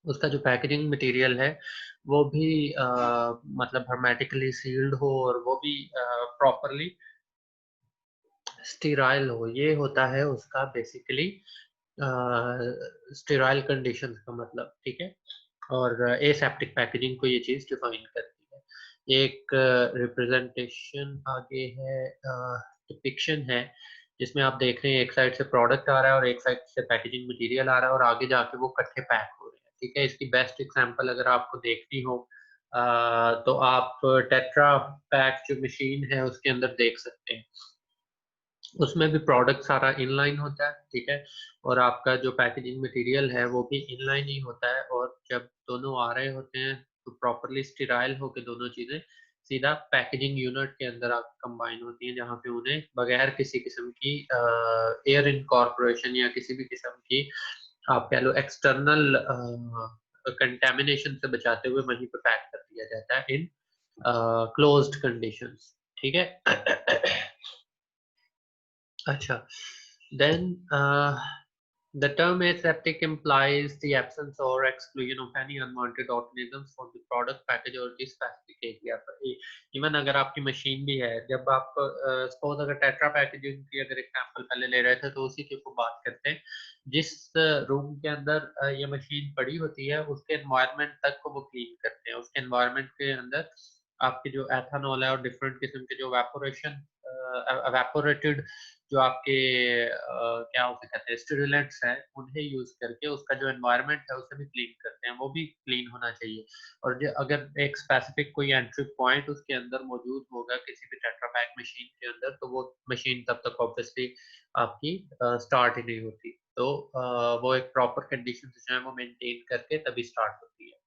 उसका जो packaging material है वो भी मतलब हर्मेटिकली सील्ड हो और वो भी प्रॉपरली स्टेराइल हो। ये होता है उसका बेसिकली स्टेराइल कंडीशंस का मतलब, ठीक है। और एसेप्टिक पैकेजिंग को ये चीज डिफाइन करती है। एक रिप्रेजेंटेशन आगे है, डिपिक्शन है, जिसमें आप देख रहे हैं एक साइड से प्रोडक्ट आ रहा है और एक साइड से पैकेजिंग मटेरियल आ रहा है और आगे जाके वो इकट्ठे पैक हो रहे हैं, ठीक है। इसकी बेस्ट एग्जांपल अगर आपको देखनी हो तो आप टेट्रा पैक जो मशीन है उसके अंदर देख सकते हैं। उसमें भी प्रोडक्ट सारा इनलाइन होता है, ठीक है। और आपका जो पैकेजिंग मटेरियल है वो भी इनलाइन ही होता है, और जब दोनों आ रहे होते हैं तो प्रॉपरली स्टेराइल होकर दोनों चीजें सीधा पैकेजिंग यूनिट के अंदर आप कंबाइन होती हैं, जहाँ पे उन्हें बगैर किसी किस्म की एयर इनकॉर्पोरेशन या किसी भी किस्म की, आप कह लो, एक्सटर्नल कंटेमिनेशन से बचाते हुए वहीं पे पैक कर दिया जाता है इन क्लोज्ड कंडीशंस, ठीक है। अच्छा, then the term aseptic implies the absence or exclusion of any unwanted organisms from the product package or the specific area पर। इवन अगर आपकी मशीन भी है, जब आप सपोज अगर टेट्रा पैकेजिंग की अगर एग्जांपल पहले ले रहे थे तो उसी की बात करते हैं। जिस रूम के अंदर ये मशीन पड़ी होती है उसके एनवायरनमेंट तक को वो क्लीन करते हैं। उसके एनवायरनमेंट के अंदर आपकी जो एथेनॉल है और डिफरेंट किस्म के जो एवेपोरेटेड जो आपके क्या उसे कहते हैं स्टेरिलेंट्स हैं, उन्हें यूज करके उसका जो एनवायरनमेंट है उसे भी क्लीन करते हैं। वो भी क्लीन होना चाहिए। और जो अगर एक स्पेसिफिक कोई एंट्री पॉइंट उसके अंदर मौजूद होगा किसी भी टेट्रा पैक मशीन के अंदर, तो वो मशीन तब तक ऑब्वियसली आपकी स्टार्ट ही नहीं होती। तो वो एक प्रॉपर कंडीशन जो है वो मेंटेन करके तभी स्टार्ट होती है।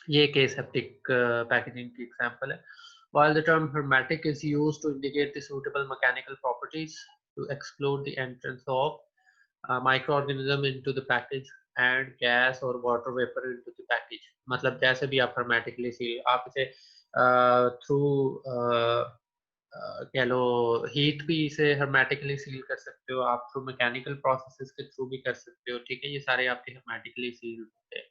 ये एक एसेप्टिक पैकेजिंग की एग्जांपल है। While the term hermetic is used to indicate the suitable mechanical properties to exclude the entrance of microorganism into the package and gas or water vapor into the package, मतलब जैसे भी आप hermetically seal, आप इसे through कह low heat भी इसे hermetically seal कर सकते हो, आप थ्रू मैकेनिकल प्रोसेसेस के थ्रू भी कर सकते हो, ठीक है। ये सारे आपके hermetically सील होते हैं।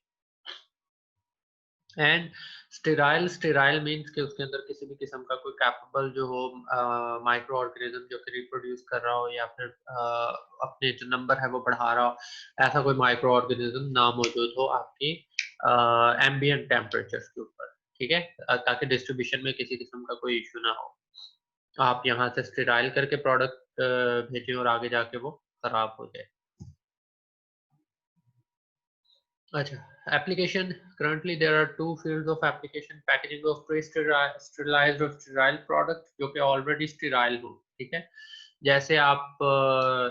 एंड स्टेराइल मीन्स कि उसके अंदर किसी भी किस्म का कोई कैपेबल जो हो माइक्रो ऑर्गेनिज्म जो कि रिप्रोड्यूस कर रहा हो या फिर अपने जो नंबर है वो बढ़ा रहा हो, ऐसा कोई माइक्रो ऑर्गेनिज्म ना मौजूद हो आपकी एम्बिएंट टेम्परेचर के ऊपर, ठीक है, ताकि डिस्ट्रीब्यूशन में किसी किस्म का कोई इशू ना हो। आप यहाँ से स्टेराइल करके प्रोडक्ट भेजें और आगे जाके वो खराब हो जाए। अच्छा, application. Currently there are two fields of application: packaging of pre-sterilized or sterile product जो कि already sterile हो, ठीक है। जैसे आप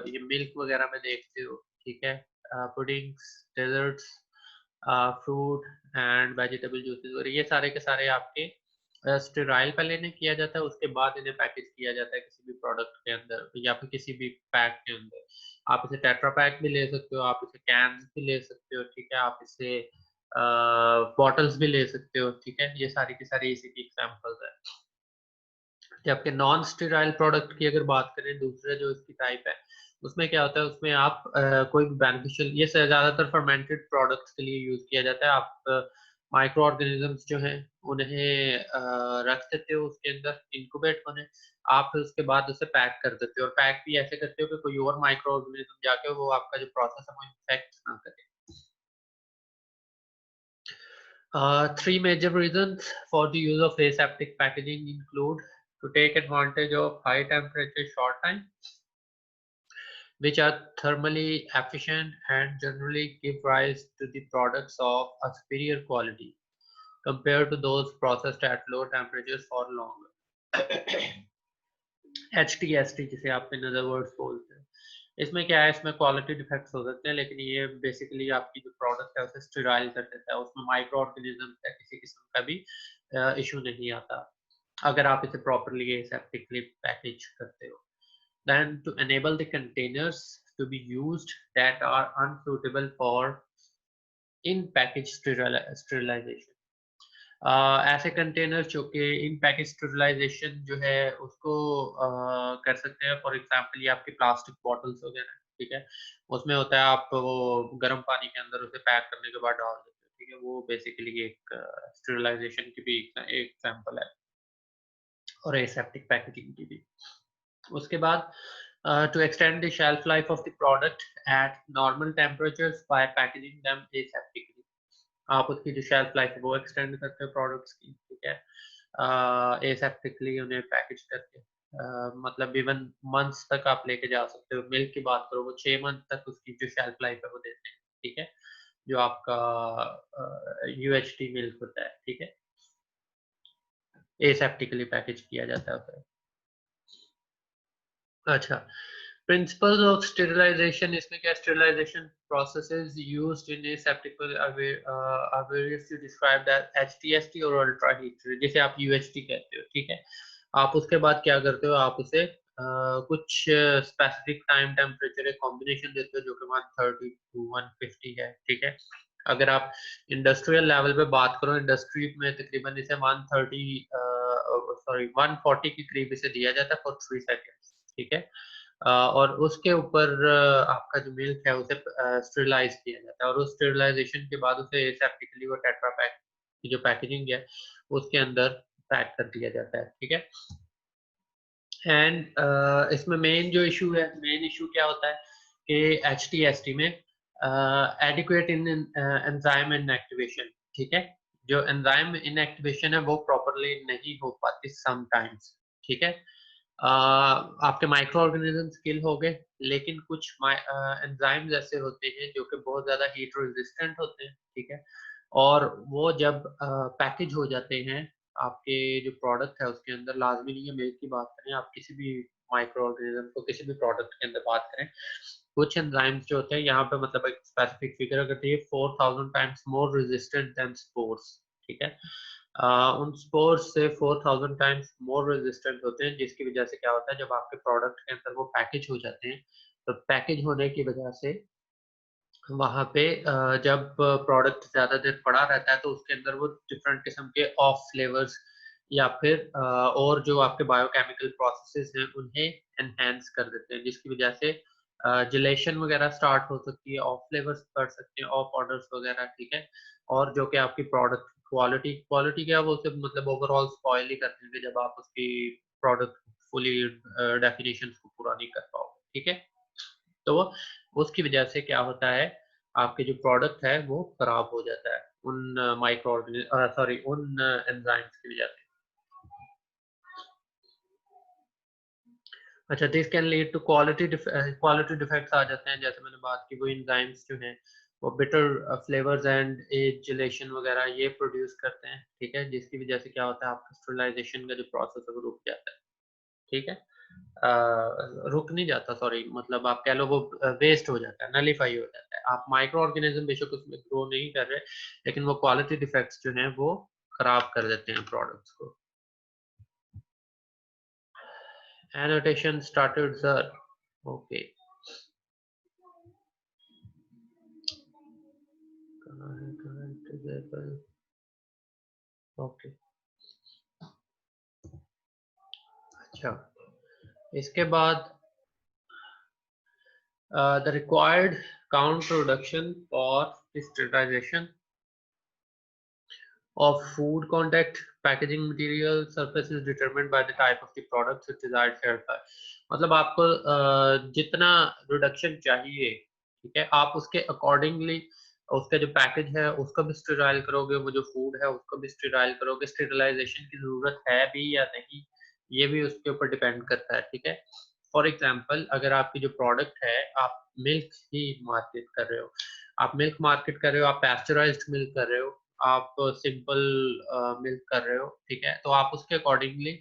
ये मिल्क वगैरह में देखते हो, ठीक है, puddings, desserts, fruit and vegetable juices, और ये सारे के सारे आपके स्टेराइल पहले इन्हें किया जाता है, उसके बाद इन्हें पैकेज किया जाता है किसी भी प्रोडक्ट के अंदर या फिर किसी भी पैक के अंदर। आप इसे टेट्रा पैक भी ले सकते हो, आप इसे कैन्स भी ले सकते हो, ठीक है, आप इसे बॉटल्स भी ले सकते हो, ठीक है। ये सारी की सारी इसी की एग्जांपल्स है। जबकि नॉन स्टेराइल प्रोडक्ट की अगर बात करें, दूसरा जो इसकी टाइप है, उसमें क्या होता है, उसमें आप कोई भी बेनिफिशियल, ये ज्यादातर फर्मेंटेड प्रोडक्ट्स के लिए यूज किया जाता है। आप माइक्रो ऑर्गेनिजम्स जो हैं उन्हें रख देते हो उसके अंदर इंक्यूबेट होने, आप फिर उसके बाद उसे पैक कर देते हो, और पैक भी ऐसे करते हो कि कोई और माइक्रो ऑर्गेनिज्म जाके वो आपका जो प्रोसेस है वो इन्फेक्ट ना करे। Three major reasons for the use of aseptic packaging include to take advantage of high temperature short time, which are thermally efficient and generally give rise to the products of a superior quality compared to those processed at low temperatures for longer। HTST जिसे आप in other words बोलते हैं, इसमें क्या है, इसमें quality defects हो सकते हैं, लेकिन ये बेसिकली आपकी जो प्रोडक्ट है उसे स्टेराइल कर देता है, उसमें माइक्रो ऑर्गेनिज्म का किसी किस्म का भी इशू नहीं आता अगर आप इसे प्रॉपरली एसेप्टिकली पैकेज करते हो। Then to enable the containers to be used that are unsuitable for in package sterilization, ऐसे कंटेनर जो कि इन पैकेज स्टेरिलाइजेशन जो है उसको कर सकते हैं। फॉर एग्जांपल ये आपकी प्लास्टिक बॉटल्स वगैरह, ठीक है। उसमें होता है आप वो गर्म पानी के अंदर उसे पैक करने के बाद डाल देते हो, ठीक है। वो बेसिकली एक स्टेरिलाइजेशन की भी एक एग्जांपल है और एसेप्टिक पैकेजिंग की भी। उसके बाद to extend the shelf life of the product at normal temperatures by packaging them aseptically, आप उसकी जो शेल्फ लाइफ है वो एक्सटेंड करते हो प्रोडक्ट्स की, ठीक है, एसेप्टिकली उन्हें पैकेज करके, मतलब इवन मंथ्स तक आप लेके जा सकते हो। मिल्क की बात करो, वो 6 मंथ तक उसकी जो शेल्फ लाइफ है वो देते हैं, ठीक है, जो आपका UHT मिल्क होता है, ठीक है, एसेप्टिकली पैकेज किया जाता है उसे। अच्छा, principles of sterilization, इसमें क्या sterilization processes used in aseptic are variously described as HTST और ultra heat, जिसे आप UHT कहते हो, ठीक है। आप उसके बाद क्या करते हो, आप उसे कुछ स्पेसिफिक टाइम टेम्परेचर कॉम्बिनेशन देते हो जो कि 130 to 150 है, ठीक है। अगर आप इंडस्ट्रियल लेवल पे बात करो, इंडस्ट्री में तकरीबन इसे 140 के करीब इसे दिया जाता है फॉर 3 सेकेंड्स, ठीक है। और उसके ऊपर आपका जो मिल्क है उसे स्टेरिलाइज किया जाता है और उस स्टेरिलाइजेशन के बाद उसे एसेप्टिकली वो टेट्रा पैक की जो पैकेजिंग है उसके अंदर पैक कर दिया जाता है, ठीक है। एंड इसमें मेन इशू क्या होता है कि HTST में एडिक्वेट इन एंजाइम इनएक्टिवेशन, ठीक है। जो एंजाइम इनएक्टिवेशन है वो प्रॉपरली नहीं हो पाती समटाइम्स, ठीक है। आपके माइक्रो ऑर्गेनिजम्स किल हो गए, लेकिन कुछ एंजाइम्स ऐसे होते हैं जो कि बहुत ज्यादा हीट रेजिस्टेंट होते हैं, ठीक है। और वो जब पैकेज हो जाते हैं, आपके जो प्रोडक्ट है उसके अंदर, लाजमी नहीं है मिल्क की बात करें, आप किसी भी माइक्रो ऑर्गेनिज्म को किसी भी प्रोडक्ट के अंदर बात करें, कुछ एंजाइम्स जो होते हैं यहाँ पे, मतलब एक स्पेसिफिक फिगर अगर चाहिए, 4000 times more resistant than spores, ठीक है। उन स्पोर्स से 4000 टाइम्स मोर रेजिस्टेंट होते हैं, जिसकी वजह से क्या होता है, जब आपके प्रोडक्ट के अंदर वो पैकेज हो जाते हैं, तो पैकेज होने की वजह से वहाँ पे जब प्रोडक्ट ज़्यादा देर पड़ा रहता है तो उसके अंदर वो डिफरेंट किस्म के ऑफ फ्लेवर्स या फिर और जो आपके बायोकेमिकल प्रोसेसेस हैं उन्हें एनहेंस कर देते हैं, जिसकी वजह से जिलेशन वगैरह स्टार्ट हो सकती है, ऑफ फ्लेवर्स बढ़ सकते हैं, ऑफ ऑर्डर्स वगैरह, ठीक है। और जो कि आपकी प्रोडक्ट क्वालिटी क्या है वो सिर्फ मतलब ओवरऑल स्पॉइल ही कर देंगे जब आप उसकी प्रोडक्ट फुली डेफिनेशंस को पूरा नहीं कर पाओगे, ठीक है। तो उसकी वजह से क्या होता है, आपके जो प्रोडक्ट है वो खराब हो जाता है उन उन एंजाइम्स की वजह से। अच्छा, this can lead to quality defects आ जाते हैं, जैसे मैंने बात की, वो एंजाइम्स जो हैं वो बिटर फ्लेवर्स एंड एजिलेशन वगैरह ये प्रोड्यूस करते हैं, ठीक है, जिसकी वजह से क्या होता है, आपका स्टेरिलाइजेशन का जो प्रोसेस है वो रुक जाता है, ठीक है। रुक नहीं जाता, सॉरी, मतलब आप कह लो वो वेस्ट हो जाता है, नलीफाई हो जाता है। आप माइक्रो ऑर्गेनिज्म बेशक उसमें ग्रो नहीं कर रहे, लेकिन वो क्वालिटी डिफेक्ट्स जो हैं वो खराब कर देते हैं प्रोडक्ट्स को। Annotation started sir, okay, okay, अच्छा, इसके बाद the required count production for sterilization of food contact packaging material surface is determined by the type of the product its desired shelf life। मतलब आपको जितना रिडक्शन चाहिए, ठीक है, आप उसके अकॉर्डिंगली उसका जो पैकेज है उसको भी स्टेराइल करोगे, वो जो फूड है उसको भी स्टेराइल करोगे। स्टेरिलाइजेशन की जरूरत है भी या नहीं, ये भी उसके ऊपर डिपेंड करता है, ठीक है। फॉर एग्जाम्पल, अगर आपकी जो प्रोडक्ट है, आप मिल्क ही मार्केट कर रहे हो, आप मिल्क मार्केट कर रहे हो, आप पैस्चराइज्ड मिल्क कर रहे हो, आप सिंपल मिल्क कर रहे हो, ठीक है, तो आप उसके अकॉर्डिंगली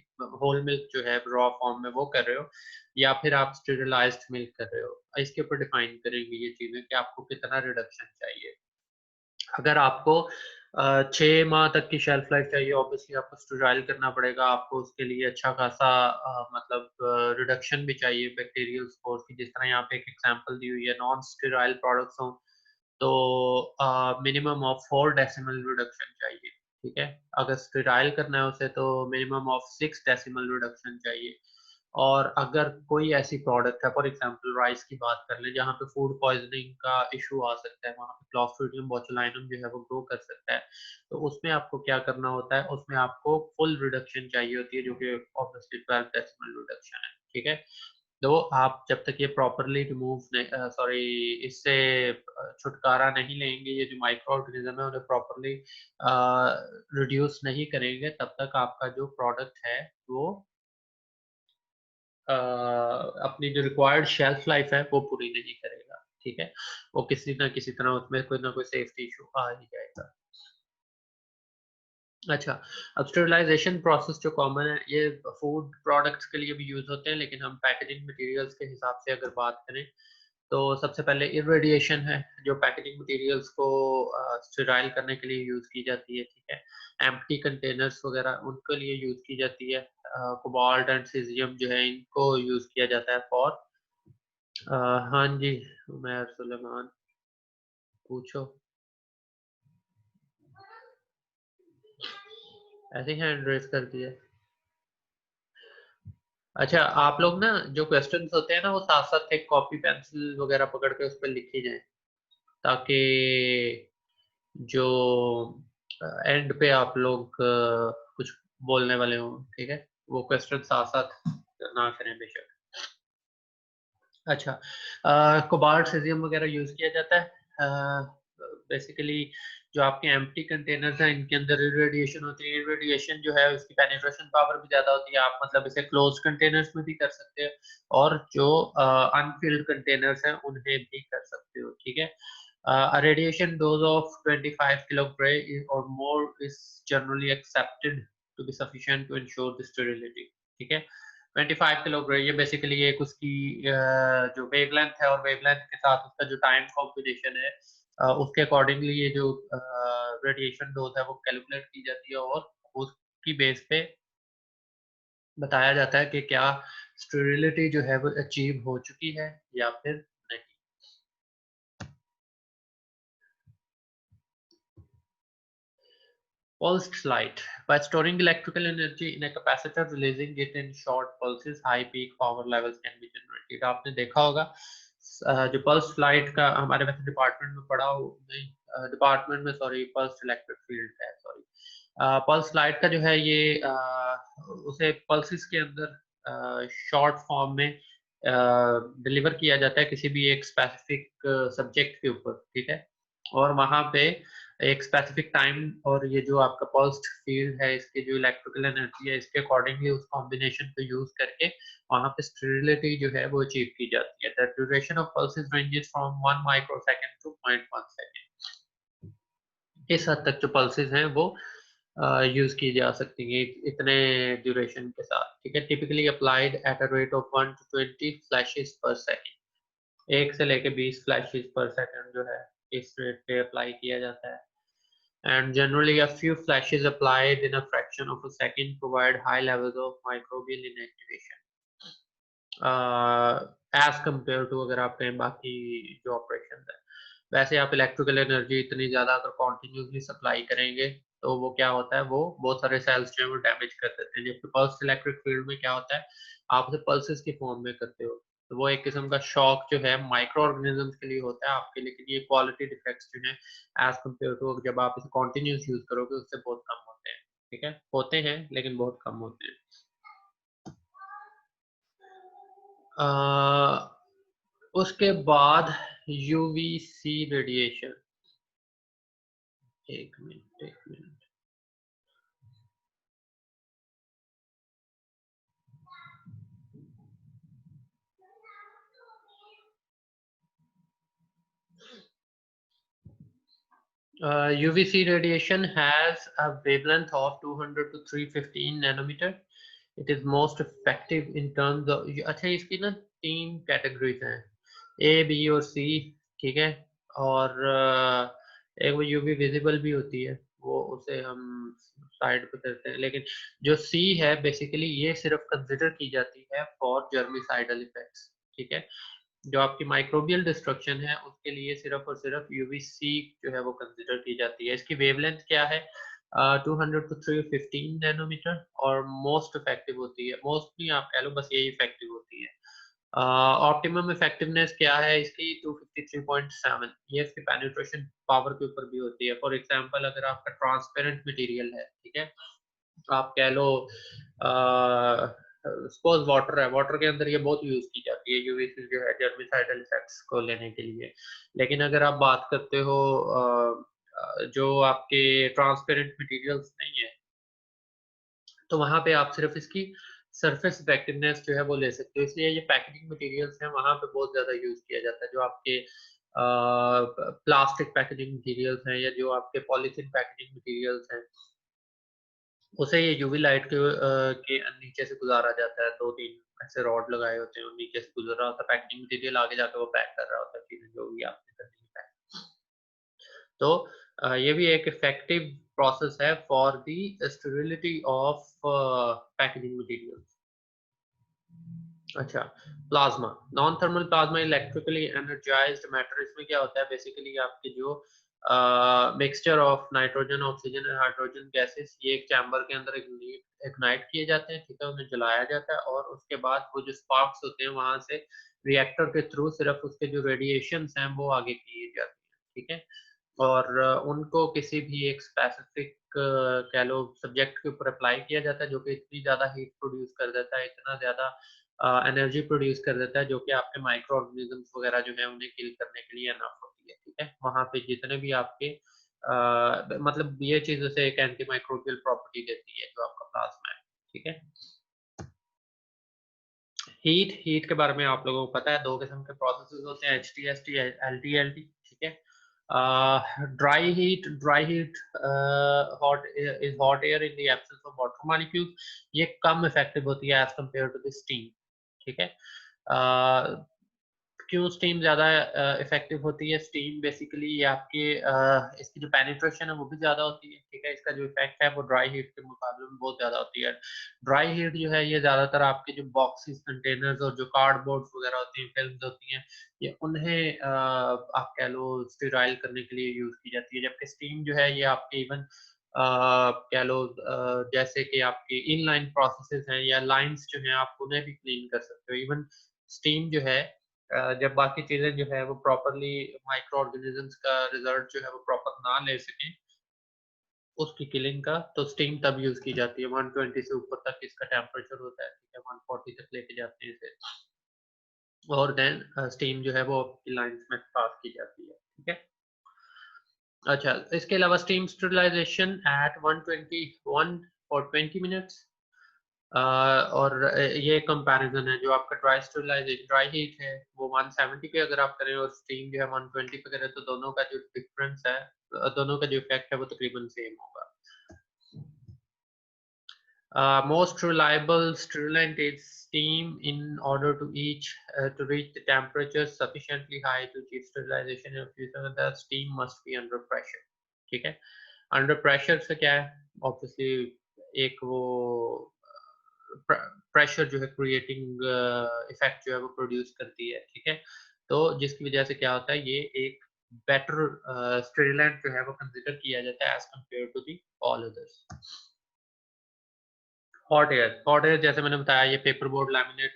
होल मिल्क जो है रॉ फॉर्म में वो कर रहे हो, या फिर आप स्टेरिलाइज्ड मिल्क कर रहे हो, इसके ऊपर डिफाइन करेंगे ये चीजें कि आपको कितना रिडक्शन चाहिए। अगर आपको 6 माह तक की शेल्फ लाइफ चाहिए, ऑब्वियसली आपको स्टेराइल करना पड़ेगा, आपको उसके लिए अच्छा खासा मतलब रिडक्शन भी चाहिए बैक्टीरियल स्पोर्स की, जिस तरह यहाँ पे एक एग्जांपल दी हुई है, नॉन स्टेराइल प्रोडक्ट्स हो तो मिनिमम ऑफ 4 डेसिमल रिडक्शन चाहिए, ठीक है। अगर स्टेराइल करना है उसे तो मिनिमम ऑफ 6 डेसिमल रिडक्शन चाहिए। और अगर कोई ऐसी प्रोडक्ट है, फॉर एग्जांपल राइस की बात कर ले, जहाँ पे फूड पॉइजनिंग का इशू आ सकता है, वहाँ पे क्लॉस्ट्रिडियम बोचुलाइनम जो है वो ग्रो कर सकता है, तो उसमें आपको क्या करना होता है, उसमें आपको फुल रिडक्शन चाहिए होती है, जो कि ऑब्वियसली 12 डेसिमल रिडक्शन है, ठीक है। तो आप जब तक ये प्रॉपरली रिमूव सॉरी इससे छुटकारा नहीं लेंगे, ये जो माइक्रो ऑर्गेनिज्म है उन्हें प्रॉपरली रिड्यूस नहीं करेंगे, तब तक आपका जो प्रोडक्ट है वो अपनी जो रिक्वायर्ड शेल्फ लाइफ है वो पूरी नहीं करेगा, ठीक है। वो किसी ना किसी तरह उसमें कोई ना कोई सेफ्टी इशू आ ही जाएगा। अच्छा, अब स्टरलाइजेशन प्रोसेस जो कॉमन है, ये फूड प्रोडक्ट्स के लिए भी यूज होते हैं, लेकिन हम पैकेजिंग मटेरियल्स के हिसाब से अगर बात करें, तो सबसे पहले इरेडिएशन है, जो पैकेजिंग मटेरियल्स को स्टेराइल करने के लिए यूज की जाती है, ठीक है। एम्प्टी कंटेनर्स वगैरह उनके लिए यूज की जाती है। कोबाल्ट एंड सीजियम जो है इनको यूज किया जाता है फॉर हाँ जी, उमैर सुलेमान, पूछो। ऐसे ही हैंड रेस कर दिया। अच्छा, आप लोग ना जो क्वेश्चंस होते हैं ना, वो साथ साथ एक कॉपी पेंसिल वगैरह पकड़ के उस पर लिखी जाए, ताकि जो एंड पे आप लोग कुछ बोलने वाले हो, ठीक है, वो क्वेश्चन साथ साथ ना करें बेशक। अच्छा, कोबाल्ट सीजियम वगैरह यूज किया जाता है। बेसिकली जो आपके एम्प्टी कंटेनर्स हैं, इनके अंदर इरेडिएशन होती है। इरेडिएशन जो है उसकी पेनिट्रेशन पावर भी ज्यादा होती है, आप मतलब इसे क्लोज कंटेनर्स में भी कर सकते हैं, और जो अनफिल्ड कंटेनर्स हैं उन्हें भी कर सकते हो, ठीक है। A radiation dose of 25 kilogray or more is generally accepted to be sufficient to ensure the sterility, ठीक है। 25 किलोग्राम ये बेसिकली एक उसकी जो वेवलेंथ है, और वेवलेंथ के साथ उसका जो टाइम कॉम्बिनेशन है, उसके अकॉर्डिंगली ये जो रेडिएशन डोज है वो कैलकुलेट की जाती है, और उसकी बेस पे बताया जाता है कि क्या स्टेरिलिटी जो है वो अचीव हो चुकी है या फिर नहीं। Pulsed light. By storing electrical energy in a capacitor, releasing it in short pulses, high peak power levels can be generated. आपने देखा होगा जो पल्स लाइट का हमारे वैसे डिपार्टमेंट में पढ़ा हो, नहीं डिपार्टमेंट में सॉरी, पल्स इलेक्ट्रिक फील्ड है सॉरी। पल्स लाइट का जो है ये उसे पल्सेस के अंदर शॉर्ट फॉर्म में डिलीवर किया जाता है किसी भी एक स्पेसिफिक सब्जेक्ट के ऊपर, ठीक है। और वहाँ पे एक स्पेसिफिक टाइम, और ये जो आपका पल्स्ड फील्ड है, इसकी जो इलेक्ट्रिकल एनर्जी है, इसके अकॉर्डिंगली उस कॉम्बिनेशन को यूज करके वहाँ पे स्टेरिलिटी जो है वो अचीव की जाती है। The duration of pulses ranges from 1 microsecond to 0.1 second. इस हद तक जो पल्सेस हैं वो यूज की जा सकती हैं इतने ड्यूरेशन के साथ, ठीक है। Typically applied at a rate of 1 to 20 flashes पर सेकंड। 1 से लेके 20 फ्लैशेस पर सेकंड जो है इस रेट पे अप्लाई किया जाता है। And generally a few flashes applied in a fraction of a second provide high levels of microbial inactivation as compared to अगर आप कहें बाकी जो ऑपरेशन है। वैसे आप इलेक्ट्रिकल एनर्जी इतनी ज़्यादा अगर कॉन्टिन्यूसली सप्लाई करेंगे, तो वो क्या होता है, वो बहुत सारे सेल्स जो है वो डैमेज कर देते हैं। जबकि पल्स इलेक्ट्रिक फील्ड में क्या होता है, आप उसे पल्सेस की फॉर्म में करते हो, तो वो एक किस्म का शॉक जो है माइक्रो ऑर्गेनिजम्स के लिए होता है आपके, लेकिन ये क्वालिटी डिफेक्ट्स जो है एज कम्पेयर टू जब आप इसे कॉन्टिन्यूस यूज करोगे उससे बहुत कम होते हैं, ठीक है। होते हैं लेकिन बहुत कम होते हैं। उसके बाद यूवीसी रेडिएशन, एक मिनट एक minute. UVC radiation has a wavelength of 200 to 315 nanometer. It is most effective in terms of, अच्छा इसकी ना 3 कैटेगरीज हैं, A, B और C, ठीक है। और एक वो यूवी विजिबल भी होती है, वो उसे हम साइड पे करते हैं, लेकिन जो C है बेसिकली ये सिर्फ कंसिडर की जाती है फॉर जर्मिसाइडल इफेक्ट्स, ठीक है। जो आपकी माइक्रोबियल डिस्ट्रक्शन है उसके लिए सिर्फ और सिर्फ यूवीसी जो है वो कंसिडर की जाती है। इसकी वेवलेंथ क्या है, 200 to 315 नैनोमीटर, और मोस्ट इफेक्टिव होती है, मोस्टली आप कह लो बस यही इफेक्टिव होती है। ऑप्टिमम इफेक्टिवनेस क्या है इसकी? 253.7, ये इसकी पेनिट्रेशन पावर के ऊपर भी होती है। फॉर एग्जांपल अगर आपका ट्रांसपेरेंट मटेरियल है, ठीक है, आप कह लो सपोज वाटर है, वाटर के अंदर ये बहुत यूज की जाती है यूवीसी जो है जर्मिसाइडल इफेक्ट्स को लेने के लिए। लेकिन अगर आप बात करते हो जो आपके ट्रांसपेरेंट मटेरियल्स नहीं है, तो वहां पे आप सिर्फ इसकी सरफेस इफेक्टिवनेस जो है वो ले सकते हो। इसलिए ये पैकेजिंग मटेरियल्स हैं वहां पे बहुत ज्यादा यूज किया जाता है। जो आपके प्लास्टिक पैकेजिंग मटेरियल्स हैं या जो आपके पॉलीथीन पैकेजिंग मटेरियल्स हैं, उसे ये यूवी लाइट के नीचे से गुजारा जाता है। 2-3 ऐसे रॉड लगाए होते हैं और नीचे से गुजर रहा होता है पैकेजिंग मटेरियल, आगे जाकर वो पैक कर रहा होता है चीजें जो भी आपने करनी है पैक। तो ये भी एक इफेक्टिव प्रोसेस है for the sterility of packaging materials. अच्छा, plasma, non thermal plasma electrically energized matter. इसमें क्या होता है बेसिकली आपके जो mixture of nitrogen, oxygen and hydrogen gases, ये एक चैम्बर के अंदर इग्नाइट किए जाते हैं, ठीक है, उन्हें जलाया जाता है और उसके बाद वो जो स्पार्क्स होते हैं वहां से रिएक्टर के थ्रू सिर्फ उसके जो रेडिएशंस हैं वो आगे किए जाते हैं, ठीक है। और उनको किसी भी एक स्पेसिफिक कह लो सब्जेक्ट के ऊपर अप्लाई किया जाता है जो कि इतनी ज़्यादा हीट प्रोड्यूस कर देता है, इतना ज़्यादा एनर्जी प्रोड्यूस कर देता है, जो कि आपके माइक्रो ऑर्गेनिजम्स वगैरह जो है उन्हें किल करने के लिए एनफ होती है, ठीक है। वहाँ पे जितने भी आपके मतलब ये चीज़ उसे एक एंटी माइक्रोबियल प्रॉपर्टी देती है जो आपका प्लाज्मा है, ठीक है। हीट के बारे में आप लोगों को पता है, दो किस्म के प्रोसेसेस होते हैं, HTST, LTLT, ठीक है। Dry heat hot is hot air in the absence of water molecules. ये कम इफेक्टिव होती है as compare to the steam, ठीक है। क्यों स्टीम ज़्यादा इफेक्टिव होती है? स्टीम बेसिकली ये आपके इसकी जो पेनिट्रेशन है वो भी ज़्यादा होती है, ठीक है। इसका जो इफेक्ट है वो ड्राई हीट के मुकाबले में बहुत ज़्यादा होती है। ड्राई हीट जो है ये ज़्यादातर आपके जो बॉक्सेस, कंटेनर्स और जो कार्डबोर्ड्स वगैरह होती हैं, फिल्म्स होती हैं, ये उन्हें आप कह लो स्टेराइल करने के लिए यूज़ की जाती है। जबकि स्टीम जो है ये आपके इवन कह लो जैसे कि आपके इनलाइन प्रोसेसेस हैं या लाइंस जो हैं आप उन्हें भी क्लीन कर सकते हो। इवन स्टीम जो है जब बाकी चीजें जो है वो प्रॉपरली माइक्रो ऑर्गेनिजम्स का रिजल्ट जो है वो प्रॉपर ना ले सके उसकी किलिंग का, तो स्टीम तब यूज की जाती है। 120 से ऊपर तक इसका टेम्परेचर होता है, ठीक है, 140 तक लेके जाते हैं इसे, और देन स्टीम जो है वो लाइंस में पास की जाती है, ठीक है। अच्छा, इसके अलावा steam sterilisation at 121 for 20 minutes, और ये कंपैरिजन है। जो आपका ड्राई स्टरलाइजेशन, ड्राई हीट है वो 170 पे अगर आप करें और स्टीम जो है 120 पे करें, तो दोनों का जो डिफरेंस है, दोनों का जो इफेक्ट है वो तकरीबन सेम होगा। Most reliable sterilant is steam in order to to reach the temperature sufficiently high to achieve sterilization of fusion. The steam must be under pressure, ठीक है। अंडर प्रेशर से क्या है, ऑब्वियसली एक वो प्रेशर जो है क्रिएटिंग इफेक्ट जो है वो प्रोड्यूस करती है, ठीक है। तो जिसकी वजह से क्या होता है, ये एक बेटर स्टेरिलेंट जो है वो कंसिडर किया जाता है as compare to the all others. Hot air जैसे मैंने बताया, ये पेपर बोर्ड, लैमिनेट,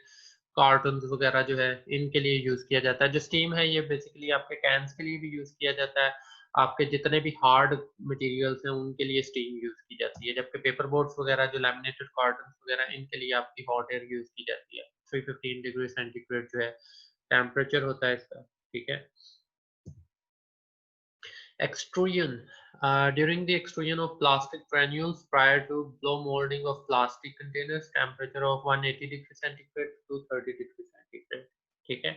कार्टून वगैरह जो है इनके लिए यूज किया जाता है। जो स्टीम है ये बेसिकली आपके कैंस के लिए भी यूज किया जाता है। आपके जितने भी हार्ड मटेरियल्स हैं उनके लिए स्टीम यूज की जाती है। जबकि पेपर बोर्ड्स वगैरह जो लैमिनेटेड कार्टून वगैरह इनके लिए आपकी हॉट एयर यूज की जाती है। 315 डिग्री सेंटीग्रेड जो है टेम्परेचर होता है इसका, ठीक है। Extrusion. During the extrusion of plastic granules prior to blow molding of plastic containers, temperature of 180 degree centigrade to 30 degree centigrade, ठीक है।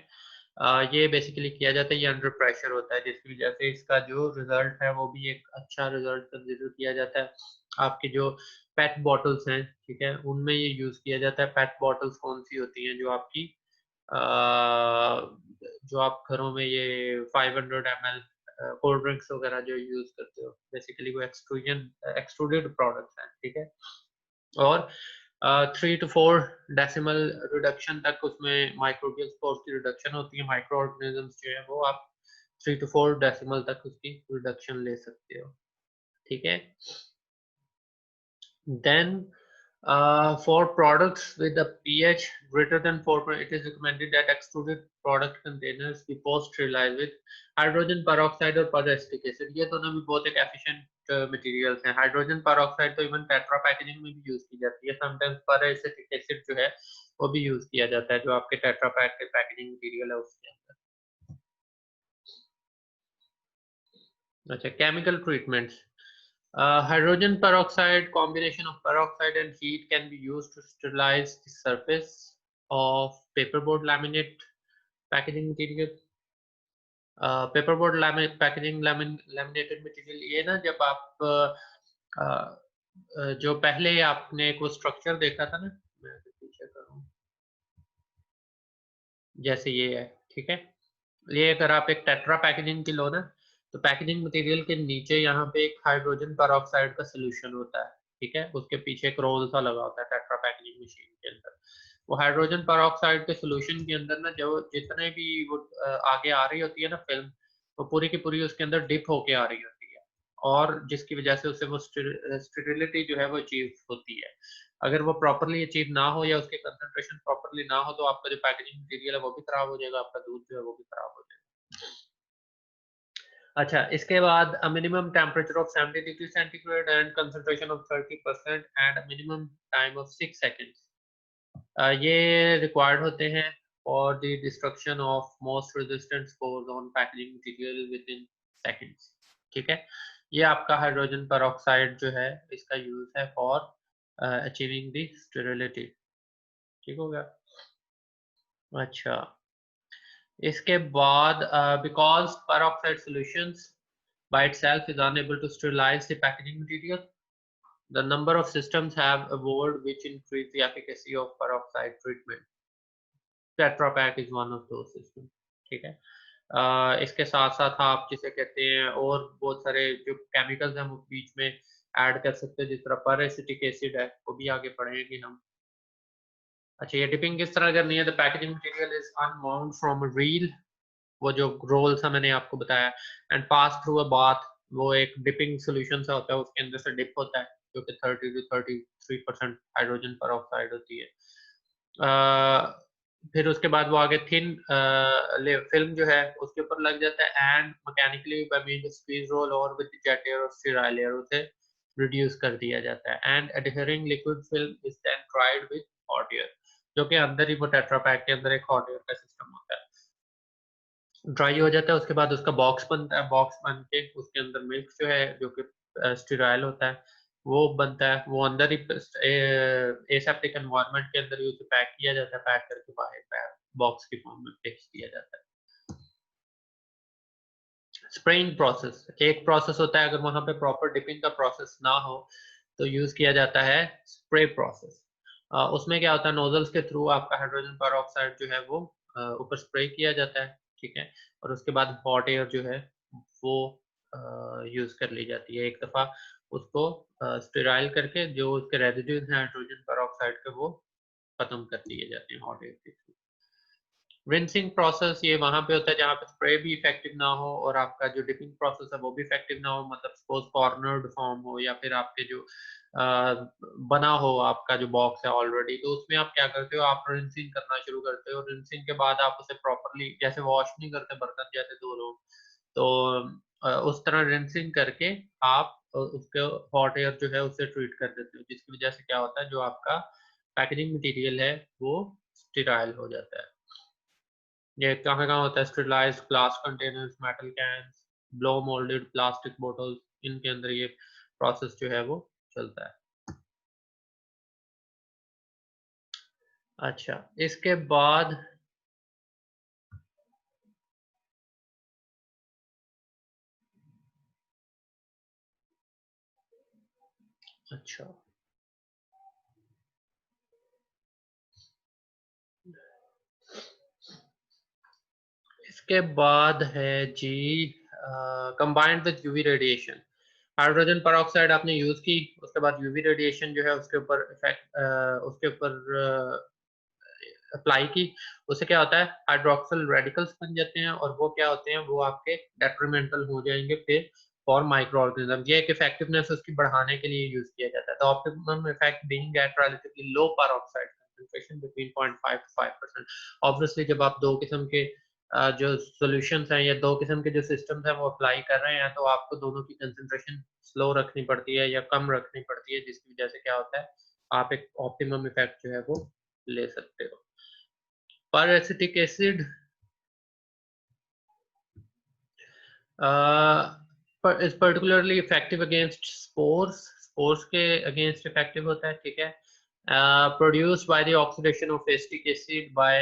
ये बेसिकली किया जाता है, ये अंडर प्रेशर होता है, जिसकी वजह से इसका जो रिजल्ट है वो भी एक अच्छा रिजल्ट कंसिडर किया जाता है। आपके जो पेट बॉटल्स हैं, ठीक है, उनमें ये यूज किया जाता है। पेट बॉटल्स कौन सी होती हैं? जो आपकी जो आप घरों में ये 500 ml कोल्ड ड्रिंक्स वगैरह जो यूज करते हो, बेसिकली वो एक्सट्रूडेड प्रोडक्ट्स हैं, ठीक है। और 3 to 4 डेसिमल रिडक्शन तक उसमें माइक्रोबियल स्पोर्स की रिडक्शन होती है। माइक्रो ऑर्गेनिजम्स जो है वो आप 3 to 4 डेसिमल तक उसकी रिडक्शन ले सकते हो, ठीक है। Then for products with a pH greater than 4, it is recommended that extruded product containers be post sterilized with hydrogen peroxide और paracetic acid. ये दोनों भी बहुत एक efficient materials हैं. हाइड्रोजन peroxide तो इवन टेट्रा पैकेजिंग में भी यूज की जाती है. समटाइम्स paracetic acid जो है वो भी यूज किया जाता है जो आपके टेट्रा पैक के पैकेजिंग मटेरियल है उसके अंदर. अच्छा, chemical treatments. Hydrogen peroxide, combination of peroxide and heat can be used to sterilize the surface of paperboard laminate packaging material. Paperboard laminate packaging laminated material ये ना जब आप जो पहले आपने को स्ट्रक्चर देखा था ना, मैं पीछे करूँ, जैसे ये है, ठीक है. ये अगर आप एक टेट्रा पैकेजिंग की लो ना, तो पैकेजिंग मटेरियल के नीचे यहाँ पे एक हाइड्रोजन पेरोक्साइड का सॉल्यूशन होता है, ठीक है. उसके पीछे एक रोल सा लगा होता है टेट्रा पैकेजिंग मशीन के अंदर. वो हाइड्रोजन पेरोक्साइड के सॉल्यूशन के अंदर ना जो जितने भी वो आगे आ रही होती है ना फिल्म, वो पूरी की पूरी उसके अंदर डिप होके आ रही होती है, और जिसकी वजह से उससे वो स्टेरिलिटी जो है वो अचीव होती है. अगर वो प्रॉपर्ली अचीव ना हो या उसके कंसंट्रेशन प्रॉपर्ली ना हो तो आपका जो पैकेजिंग मटेरियल है वो भी खराब हो जाएगा, आपका दूध जो है वो भी खराब हो जाएगा. अच्छा, इसके बाद a minimum temperature of 70 degree centigrade and concentration of 30% and a minimum time of 6 seconds. ये रिक्वायर्ड होते हैं for the destruction of most resistant spores on packaging material within seconds. ठीक है, ये आपका हाइड्रोजन पेरोक्साइड जो है इसका यूज है फॉर अचीविंग द स्टेरिलिटी. ठीक हो गया. अच्छा, इसके बाद because peroxide solutions by itself is unable to sterilize the packaging material, the number of systems have evolved which increase the efficacy of peroxide treatment. Tetra Pak is one of those systems. ठीक है. इसके साथ साथ आप जिसे कहते हैं और बहुत सारे जो केमिकल्स हैं वो बीच में ऐड कर सकते हैं, जिस तरह paracetic acid है वो भी आगे पढ़ेंगे हम. अच्छा, ये डिपिंग किस तरह करनी है. The packaging material is unwound from a reel, वो जो रोल सा मैंने आपको बताया, and pass through a bath, वो एक डिपिंग सॉल्यूशन सा होता है, उसके अंदर से डिप होता है जो कि 30 to 33% हाइड्रोजन पेरोक्साइड होती है. फिर उसके बाद वो आगे थिन फिल्म जो है उसके ऊपर लग जाता है and mechanically by means squeeze roll और विद जेट एयर और स्टीराइल एयर उसे रिड्यूस कर दिया जाता है. And adhering liquid film is then dried with hot air, जो कि अंदर ही वो टेट्रा पैक के अंदर एक हॉट एयर का सिस्टम होता है. ड्राई हो जाता है, उसके बाद उसका बॉक्स बनता है. बॉक्स बन के उसके अंदर मिल्क जो है जो कि स्टीराइल होता है वो बनता है. वो अंदर ही एसेप्टिक एनवायरनमेंट के अंदर ही उसे पैक किया जाता है. पैक करके बाहर बॉक्स की फॉर्म में भेज दिया जाता है. स्प्रेइंग प्रोसेस एक प्रोसेस होता है. अगर वहां पे प्रॉपर डिपिंग का प्रोसेस ना हो तो यूज किया जाता है स्प्रे प्रोसेस. उसमें क्या होता है, नोजल्स के थ्रू आपका हाइड्रोजन पेरोक्साइड जो है वो ऊपर स्प्रे किया जाता है, ठीक है. और उसके बाद हॉट एयर जो है वो यूज कर ली जाती है. एक दफा उसको स्टेराइल करके जो उसके रेजिड्यूज हैं हाइड्रोजन पेरोक्साइड के वो खत्म कर दिए जाते हैं हॉट एयर के थ्रू. रिंसिंग प्रोसेस ये वहां पे होता है जहाँ पे स्प्रे भी इफेक्टिव ना हो और आपका जो डिपिंग प्रोसेस है वो भी इफेक्टिव ना हो. मतलब सपोज कॉर्नर्ड फॉर्म हो या फिर आपके जो बना हो आपका जो बॉक्स है ऑलरेडी, तो उसमें आप क्या करते हो, आप रिंसिंग करना शुरू करते हो. रिंसिंग के बाद आप उसे प्रॉपरली जैसे वॉश नहीं करते बर्तन जैसे दो लोग, तो उस तरह रिंसिंग करके आप उसके हॉट एयर जो है उससे ट्रीट कर देते हो, जिसकी वजह से क्या होता है जो आपका पैकेजिंग मटेरियल है वो स्टेराइल हो जाता है. ये कहाँ कहाँ होता है, sterilised glass containers, metal cans, blow moulded plastic bottles, इनके अंदर ये प्रोसेस जो है वो चलता है. अच्छा, इसके बाद अच्छा इसके बाद है जी combined with UV radiation. Hydrogen peroxide आपने यूज की, उसके बाद यूवी रेडिएशन जो है उसके ऊपर इफेक्ट उसके ऊपर अप्लाई की. उससे क्या होता है, हाइड्रोक्सिल रेडिकल्स बन जाते हैं और वो क्या होते हैं, वो आपके डेट्रीमेंटल हो जाएंगे फिर फॉर माइक्रो ऑर्गेनिज्म। ये एक इफेक्टिवनेस उसकी बढ़ाने के लिए यूज किया जाता है। The optimum effect being at relatively low peroxide concentration between 0.5 to 5%। Obviously जब आप दो किस्म के जो सॉल्यूशंस हैं या दो किस्म के जो सिस्टम्स हैं वो अप्लाई कर रहे हैं, तो आपको दोनों की कंसंट्रेशन स्लो रखनी पड़ती है या कम रखनी पड़ती है, जिसकी वजह से क्या होता है, आप एक ऑप्टिमम इफेक्ट जो है वो ले सकते हो। पर acetic acid is particularly effective against spores के अगेंस्ट इफेक्टिव होता है, ठीक है। Produced by the oxidation of acetic acid by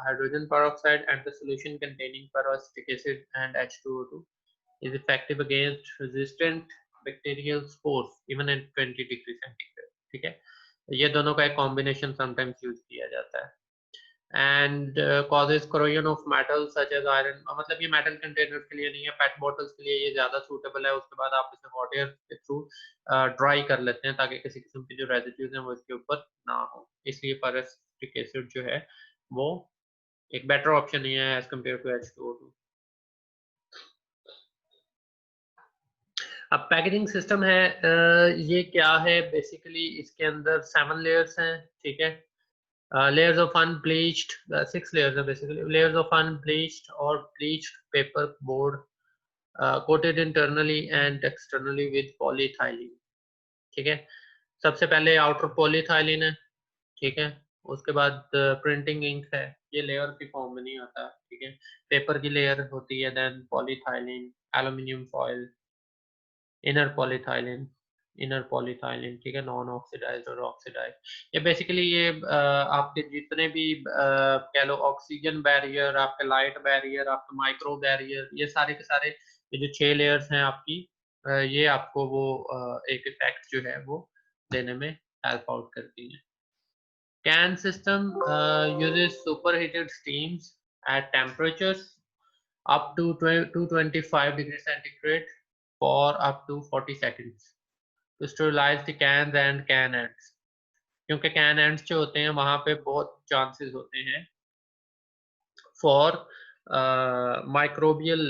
hydrogen peroxide, and the solution containing peroxide acid and H2O2 is effective against resistant bacterial spores even at 20 degree centigrade, ठीक है। ये दोनों का एक कॉम्बिनेशन समटाइम्स यूज किया जाता है। And causes corrosion of metal such as iron, मतलब ये मेटल कंटेनर्स के लिए नहीं है, पेट बॉटल्स के लिए ये ज़्यादा सूटेबल है। उसके बाद आप इसे हॉट एयर के थ्रू ड्राई कर लेते हैं ताकि किसी किस्म के जो रेजिड्यूज हैं वो इसके ऊपर ना हो, इसलिए पेरोक्सिलिक एसिड जो है वो एक बेटर ऑप्शन नहीं है एज कम्पेयर टू H2O2। अब पैकेजिंग सिस्टम है, ये क्या है बेसिकली, इसके अंदर 7 लेयर्स हैं, ठीक है। Layers of unbleached, 6 layers are basically layers of unbleached or bleached paper board, coated internally and externally with polyethylene, ठीक है। सबसे पहले आउटर पॉलीथाइलिन है, ठीक है। उसके बाद प्रिंटिंग इंक है, ये लेयर की फॉर्म में नहीं आता, ठीक है। पेपर की लेयर होती है, then polyethylene, aluminium foil, inner polyethylene, ठीक है, नॉन ऑक्सीडाइज्ड और ऑक्सीडाइज्ड। ये बेसिकली ये आपके जितने भी कह लो ऑक्सीजन बैरियर, आपके लाइट बैरियर, आपके माइक्रो बैरियर, ये सारे के सारे ये जो 6 लेयर्स हैं आपकी, ये आपको वो एक इफेक्ट जो है वो देने में हेल्प आउट करती है। Can system uses superheated steams at temperatures up to 225 degrees centigrade for up to 40 seconds to sterilize the cans and can ends। क्योंकि कैन एंड्स जो होते हैं वहाँ पे बहुत चांसेस होते हैं फॉर माइक्रोबियल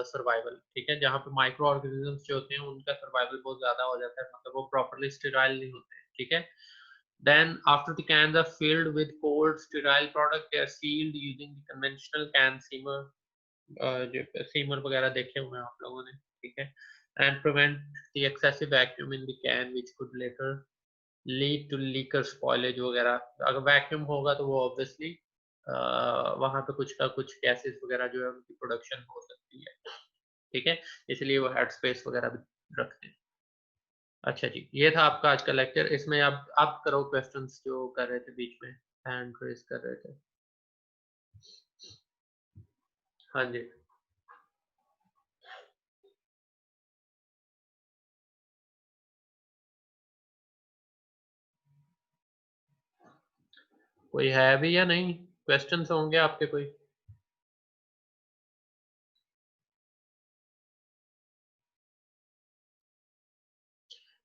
सर्वाइवल, ठीक है। जहाँ पे माइक्रो ऑर्गेनिजम्स जो होते हैं उनका सर्वाइवल बहुत ज़्यादा हो जाता है, मतलब वो प्रॉपरली स्टेराइल नहीं होते, ठीक है। Then after the cans are filled with cold sterile product, they are sealed using the conventional can seamer, जो सीमर वगैरह देखे हुए हैं आप लोगों ने, ठीक है। And prevent the excessive vacuum in the can which could later lead to leaker spoilage वगैरह। अगर वैक्यूम होगा तो वो ऑब्वियसली वहाँ पे कुछ का कुछ गैसेस वगैरह जो है उनकी प्रोडक्शन हो सकती है, ठीक है। इसलिए वो हेड स्पेस वगैरह भी रखते हैं। अच्छा जी, ये था आपका आज का लेक्चर। इसमें आप करो क्वेश्चंस जो कर रहे थे बीच में, हैंड रेज कर रहे थे। हाँ जी, कोई है भी या नहीं? क्वेश्चंस होंगे आपके कोई?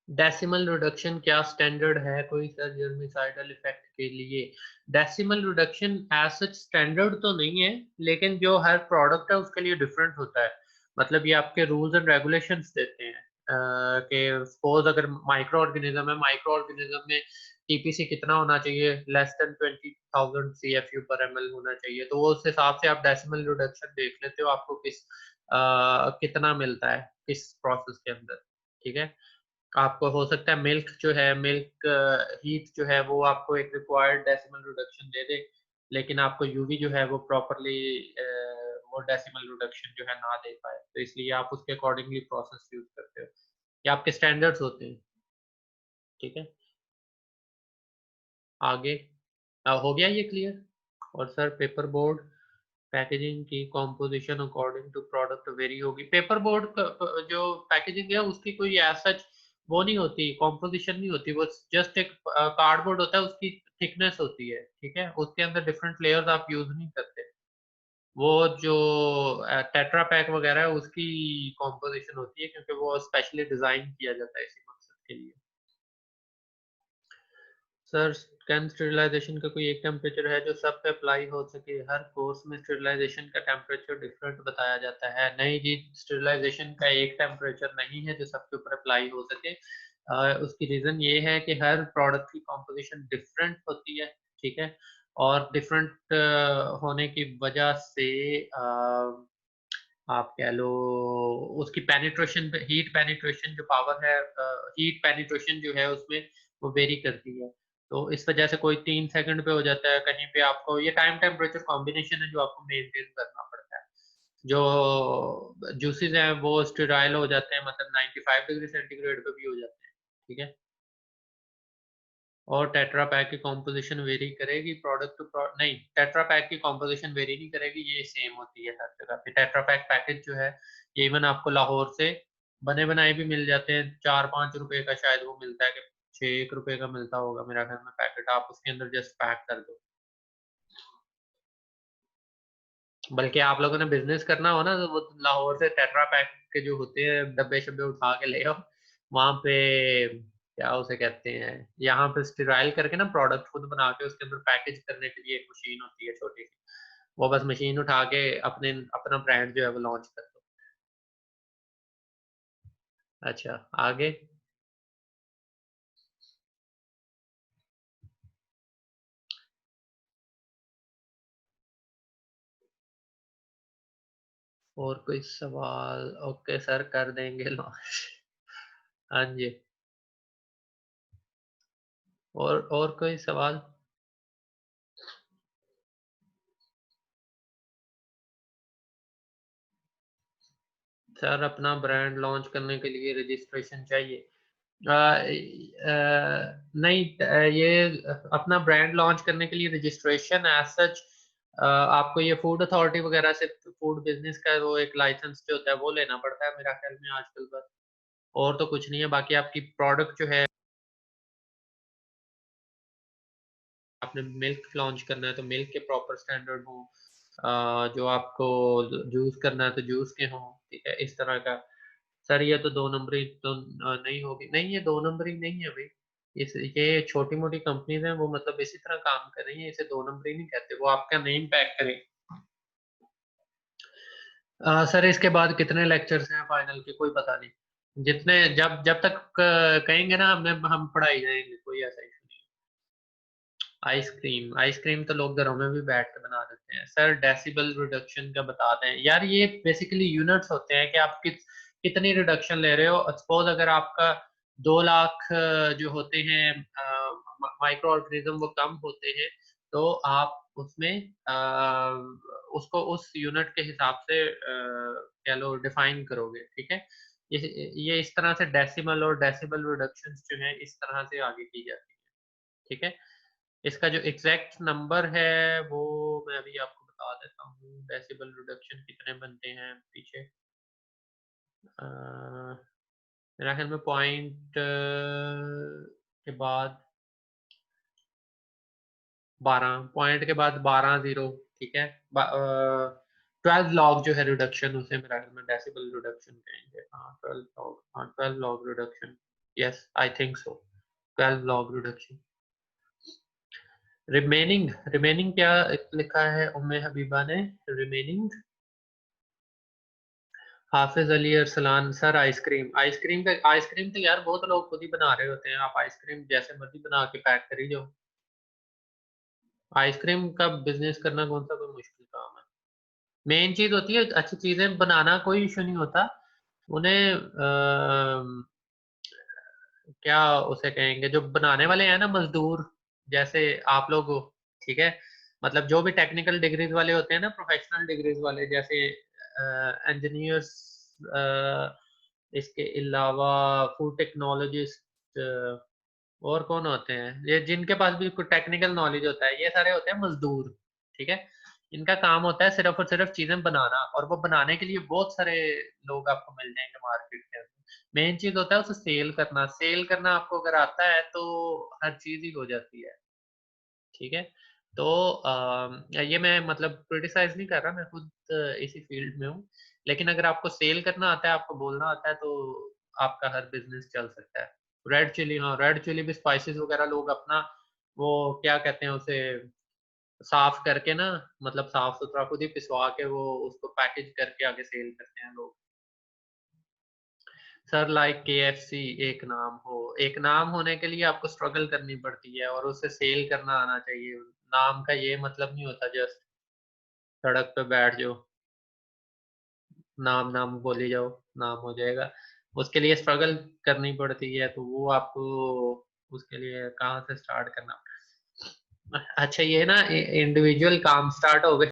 डेसिमल रिडक्शन क्या स्टैंडर्ड है कोई सर जर्मिसाइडल इफेक्ट के लिए? Decimal reduction as such standard तो नहीं है, लेकिन जो हर प्रोडक्ट है उसके लिए डिफरेंट होता है। मतलब ये आपके रूल्स एंड रेगुलेशंस देते हैं कि सपोज अगर माइक्रो ऑर्गेनिज्म है, माइक्रो ऑर्गेनिज्म में टीपीसी कितना होना चाहिए, लेस देन 20,000 CFU पर ml होना चाहिए, तो वो उस हिसाब से आप डेसिमल रिडक्शन देख लेते हो आपको कितना मिलता है किस प्रोसेस के अंदर, ठीक है। आपको हो सकता है मिल्क जो है, मिल्क हीट जो है वो आपको एक रिक्वायर्ड डेसिमल रिडक्शन दे दे, लेकिन आपको यूवी जो है वो प्रॉपरली वो डेसिमल रिडक्शन जो है ना दे पाए, तो इसलिए आप उसके अकॉर्डिंगली प्रोसेस यूज करते हो। ये आपके स्टैंडर्ड्स होते हैं, ठीक है। आगे हो गया ये क्लियर? और सर पेपर बोर्ड पैकेजिंग की composition according to product vary होगी। पेपर बोर्ड जो पैकेजिंग है उसकी कोई एज सच वो नहीं होती, कॉम्पोजिशन नहीं होती, वो जस्ट एक कार्डबोर्ड होता है, उसकी थिकनेस होती है, ठीक है। उसके अंदर डिफरेंट लेयर्स आप यूज नहीं करते। वो जो टेट्रा पैक वगैरह है उसकी कॉम्पोजिशन होती है, क्योंकि वो स्पेशली डिजाइन किया जाता है इसी मकसद के लिए। सर कैन स्टेरिलाइजेशन का कोई एक टेम्परेचर है जो सब पे अप्लाई हो सके? हर कोर्स में स्टेरिलाइजेशन का टेम्परेचर डिफरेंट बताया जाता है। नहीं जी, स्टेरिलाइजेशन का एक टेम्परेचर नहीं है जो सबके ऊपर अप्लाई हो सके। उसकी रीज़न ये है कि हर प्रोडक्ट की कॉम्पोजिशन डिफरेंट होती है, ठीक है, और डिफरेंट होने की वजह से आप कह लो उसकी पेनिट्रेशन, हीट पेनिट्रेशन जो पावर है, हीट पेनिट्रेशन जो है उसमें वो वेरी करती है। तो इस वजह से कोई 3 सेकंड पे हो जाता है, कहीं पे आपको ये टाइम टेम्परेचर कॉम्बिनेशन है जो आपको मेंटेन करना पड़ता है। जो जूसेस हैं वो स्टेराइल हो जाते हैं, मतलब 95 डिग्री सेंटीग्रेड पे भी हो जाते हैं, ठीक है। और टेट्रा पैक की कॉम्पोजिशन वेरी करेगी प्रोडक्ट टू नहीं, टेट्रा पैक की कॉम्पोजिशन वेरी नहीं करेगी, ये सेम होती है हर जगह पे। टेट्रा पैक पैकेज जो है ये इवन आपको लाहौर से बने बनाए भी मिल जाते हैं, 4-5 रुपए का शायद वो मिलता है, कि 6-1 रुपए का मिलता होगा मेरा ख्याल में पैकेट, आप उसके अंदर जस्ट पैक कर दो। बल्कि आप लोगों ने बिजनेस करना हो ना तो वो लाहौर से टेट्रा पैक के जो होते हैं डब्बे शब्बे उठा के ले आओ, वहां पे क्या उसे कहते हैं, यहाँ पे स्टेराइल करके ना प्रोडक्ट खुद बना के उसके अंदर पैकेज करने के लिए एक मशीन होती है छोटी सी, वो बस मशीन उठा के अपना ब्रांड जो है वो लॉन्च कर दो। अच्छा, आगे। और कोई सवाल? ओके सर, कर देंगे लॉन्च। हाँ जी। और कोई सवाल? सर अपना ब्रांड लॉन्च करने के लिए रजिस्ट्रेशन चाहिए? नहीं, ये अपना ब्रांड लॉन्च करने के लिए रजिस्ट्रेशन एज सच आपको ये फूड अथॉरिटी वगैरह से फूड बिजनेस का वो एक लाइसेंस जो होता है वो लेना पड़ता है मेरा ख्याल में आजकल बस, और तो कुछ नहीं है। बाकी आपकी प्रोडक्ट जो है, आपने मिल्क लॉन्च करना है तो मिल्क के प्रॉपर स्टैंडर्ड हो, जो आपको जूस करना है तो जूस के हों, ठीक है, इस तरह का। सर ये तो 2 नंबरी तो नहीं होगी, नहीं ये 2 नंबरी नहीं है भाई। इस ये छोटी-मोटी कंपनीज़ हैं, वो मतलब इसी तरह काम कर रही हैं, इसे 2 नंबरी नहीं कहते, वो आपका नेम पैक करें। सर इसके बाद कितने लेक्चर्स हैं फाइनल के? कोई पता नहीं। जितने जब जब तक कहेंगे ना हम पढ़ाई जाएँगे, कोई ऐसा इशू नहीं। आइसक्रीम, आइसक्रीम तो लोग घरों में भी बैठ के बना देते हैं। सर डेसिबल रिडक्शन का बता दें। यार ये बेसिकली यूनिट्स होते हैं कि आप कितनी रिडक्शन ले रहे हो। सपोज अगर आपका 2 लाख जो होते हैं माइक्रो ऑर्गेनिज्म वो कम होते हैं, तो आप उसमें उसको उस यूनिट के हिसाब से कह लो डिफाइन करोगे, ठीक है। ये इस तरह से डेसिमल और डेसिबल रिडक्शंस जो हैं इस तरह से आगे की जाती है, ठीक है। इसका जो एग्जैक्ट नंबर है वो मैं अभी आपको बता देता हूँ। डेसिबल रिडक्शन कितने बनते हैं पीछे, मेरा ख्याल में पॉइंट के बाद 12, पॉइंट के बाद 12 जीरो, ठीक है। 12 लॉग जो है रिडक्शन, उसे मेरा ख्याल में डेसिबल रिडक्शन कहेंगे। हाँ 12 लॉग, हाँ 12 log reduction, yes I think so, 12 log reduction. Remaining, remaining क्या लिखा है उम्मे हबीबा ने? Remaining Hafiz Ali Arsalan sir, ice cream, ice cream का आइसक्रीम तो यार बहुत लोग खुद ही बना रहे होते हैं, आप आइसक्रीम जैसे मर्जी बना के पैक करी जाओ। आइसक्रीम का बिजनेस करना कौन सा कोई मुश्किल काम है? मेन चीज होती है अच्छी चीजें बनाना, कोई इशू नहीं होता। उन्हें क्या उसे कहेंगे, जो बनाने वाले हैं ना मजदूर, जैसे आप लोग हो, ठीक है, मतलब जो भी टेक्निकल डिग्रीज वाले होते हैं ना, प्रोफेशनल डिग्रीज वाले, जैसे इंजीनियर्स, इसके अलावा फूड टेक्नोलॉजिस्ट, और कौन होते हैं ये जिनके पास भी कुछ टेक्निकल नॉलेज होता है, ये सारे होते हैं मजदूर, ठीक है। इनका काम होता है सिर्फ और सिर्फ चीजें बनाना, और वो बनाने के लिए बहुत सारे लोग आपको मिल जाएंगे मार्केट के अंदर। मेन चीज होता है उसे सेल करना, सेल करना आपको अगर आता है तो हर चीज ही हो जाती है, ठीक है। तो ये मैं मतलब क्रिटिसाइज नहीं कर रहा, मैं खुद इसी फील्ड में हूँ। लेकिन अगर आपको सेल करना आता है, आपको बोलना आता है, तो आपका हर बिजनेस चल सकता है। रेड चिली, हाँ रेड चिली भी स्पाइसेस वगैरह लोग अपना वो क्या कहते हैं उसे, साफ करके ना, मतलब साफ सुथरा खुद ही पिसवा के वो उसको पैकेज करके आगे सेल करते हैं लोग। सर लाइक KFC एक नाम हो, एक नाम होने के लिए आपको स्ट्रगल करनी पड़ती है और उसे सेल करना आना चाहिए। नाम का ये मतलब नहीं होता जस्ट सड़क पे बैठ जाओ, नाम नाम बोली जाओ, नाम हो जाएगा। उसके लिए स्ट्रगल करनी पड़ती है, तो वो आपको उसके लिए कहाँ से स्टार्ट करना। अच्छा ये ना इंडिविजुअल काम स्टार्ट हो गए।